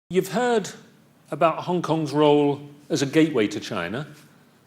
You've heard about Hong Kong's role as a gateway to China,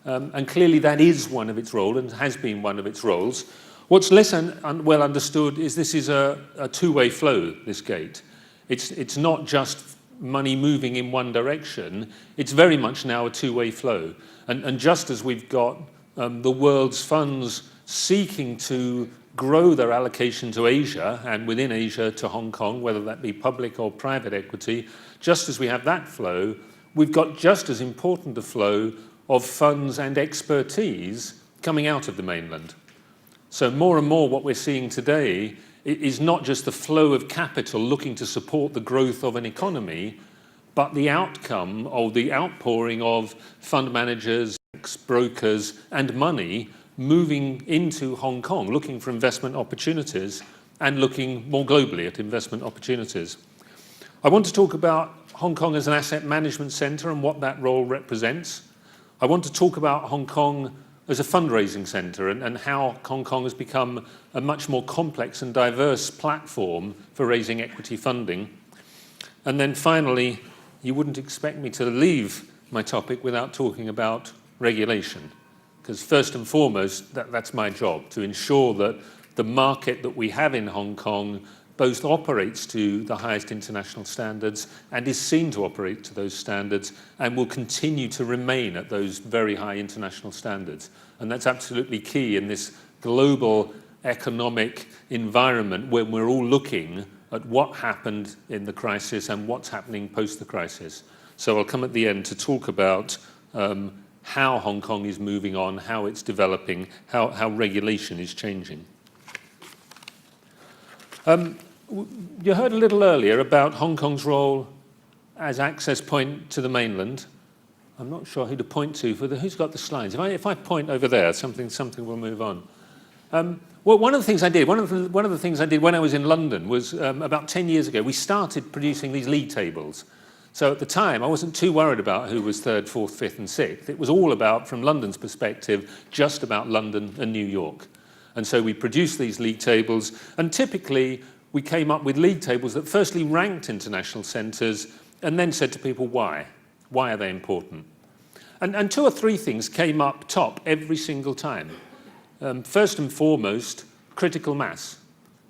and clearly that is one of its roles and has been one of its roles. What's less well understood is this is a two-way flow, this gate. It's not just money moving in one direction, it's very much now a two-way flow. And just as we've got the world's funds seeking to grow their allocation to Asia, and within Asia to Hong Kong, whether that be public or private equity, just as we have that flow, we've got just as important a flow of funds and expertise coming out of the mainland. So more and more what we're seeing today is not just the flow of capital looking to support the growth of an economy, but the outcome of the outpouring of fund managers, brokers, and money moving into Hong Kong, looking for investment opportunities and looking more globally at investment opportunities. I want to talk about Hong Kong as an asset management centre and what that role represents. I want to talk about Hong Kong as a fundraising centre and how Hong Kong has become a much more complex and diverse platform for raising equity funding. And then finally, you wouldn't expect me to leave my topic without talking about regulation. Because first and foremost, that's my job, to ensure that the market that we have in Hong Kong both operates to the highest international standards and is seen to operate to those standards and will continue to remain at those very high international standards. And that's absolutely key in this global economic environment when we're all looking at what happened in the crisis and what's happening post the crisis. So I'll come at the end to talk about how Hong Kong is moving on, how it's developing, how regulation is changing. You heard a little earlier about Hong Kong's role as access point to the mainland. I'm not sure who to point to for who's got the slides. If I point over there, something will move on. Well, one of the things I did when I was in London was about 10 years ago, we started producing these league tables. So at the time, I wasn't too worried about who was third, fourth, fifth, and sixth. It was all about, from London's perspective, just about London and New York. And so we produced these league tables, and typically we came up with league tables that firstly ranked international centres and then said to people why. Why are they important? And two or three things came up top every single time. First and foremost, critical mass.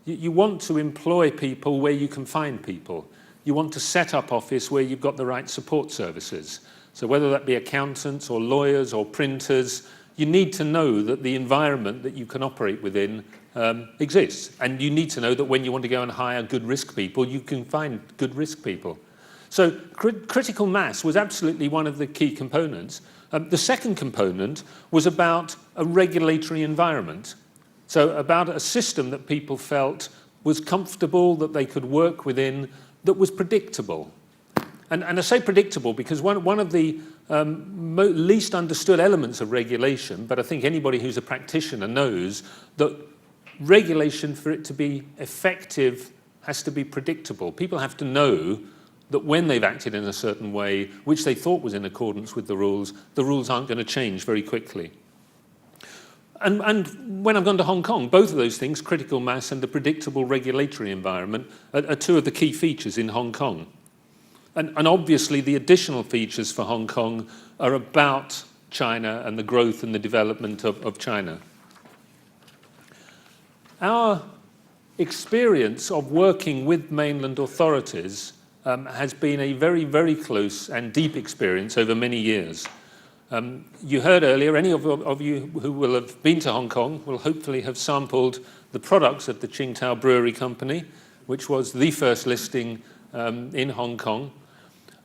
You want to employ people where you can find people. You want to set up office where you've got the right support services. So whether that be accountants or lawyers or printers, you need to know that the environment that you can operate within exists. And you need to know that when you want to go and hire good risk people, you can find good risk people. So critical mass was absolutely one of the key components. The second component was about a regulatory environment. So about a system that people felt was comfortable, that they could work within, that was predictable. And I say predictable because one of the least understood elements of regulation, but I think anybody who's a practitioner knows that regulation, for it to be effective, has to be predictable. People have to know that when they've acted in a certain way, which they thought was in accordance with the rules aren't going to change very quickly. And when I've gone to Hong Kong, both of those things, critical mass and the predictable regulatory environment, are two of the key features in Hong Kong. And obviously the additional features for Hong Kong are about China and the growth and the development of China. Our experience of working with mainland authorities has been a very, very close and deep experience over many years. You heard earlier, any of you who will have been to Hong Kong will hopefully have sampled the products of the Qingdao Brewery Company, which was the first listing in Hong Kong.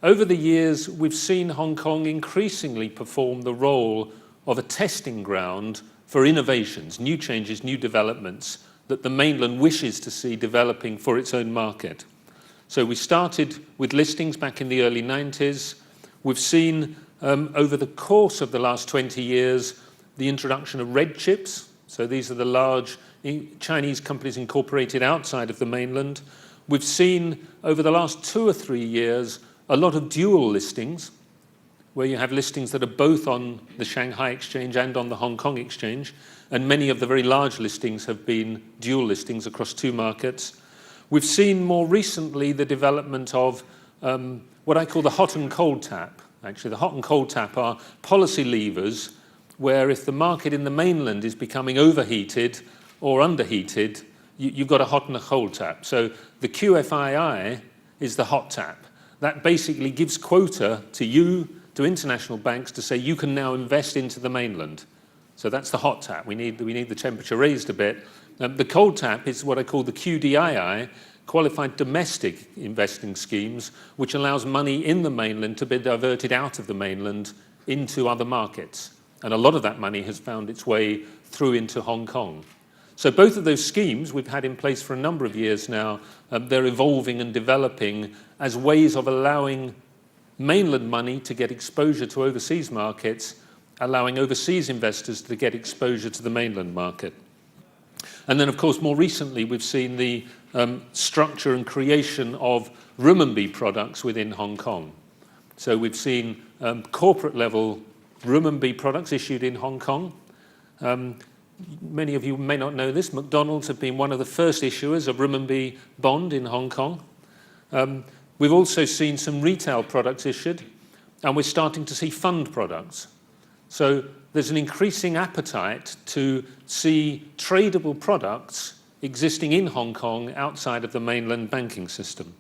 Over the years, we've seen Hong Kong increasingly perform the role of a testing ground for innovations, new changes, new developments that the mainland wishes to see developing for its own market. So we started with listings back in the early 90s. We've seen over the course of the last 20 years, the introduction of red chips. So these are the large Chinese companies incorporated outside of the mainland. We've seen over the last 2 or 3 years, a lot of dual listings, where you have listings that are both on the Shanghai Exchange and on the Hong Kong Exchange. And many of the very large listings have been dual listings across 2 markets. We've seen more recently the development of what I call the hot and cold tap. Actually, the hot and cold tap are policy levers where if the market in the mainland is becoming overheated or underheated, you've got a hot and a cold tap. So the QFII is the hot tap. That basically gives quota to international banks to say you can now invest into the mainland. So that's the hot tap. We need the temperature raised a bit. The cold tap is what I call the QDII, qualified domestic investing schemes, which allows money in the mainland to be diverted out of the mainland into other markets. And a lot of that money has found its way through into Hong Kong. So both of those schemes we've had in place for a number of years now, they're evolving and developing as ways of allowing mainland money to get exposure to overseas markets, allowing overseas investors to get exposure to the mainland market. And then, of course, more recently, we've seen the structure and creation of renminbi products within Hong Kong. So we've seen corporate-level renminbi products issued in Hong Kong. Many of you may not know this. McDonald's have been one of the first issuers of renminbi bond in Hong Kong. We've also seen some retail products issued, and we're starting to see fund products. So there's an increasing appetite to see tradable products existing in Hong Kong outside of the mainland banking system.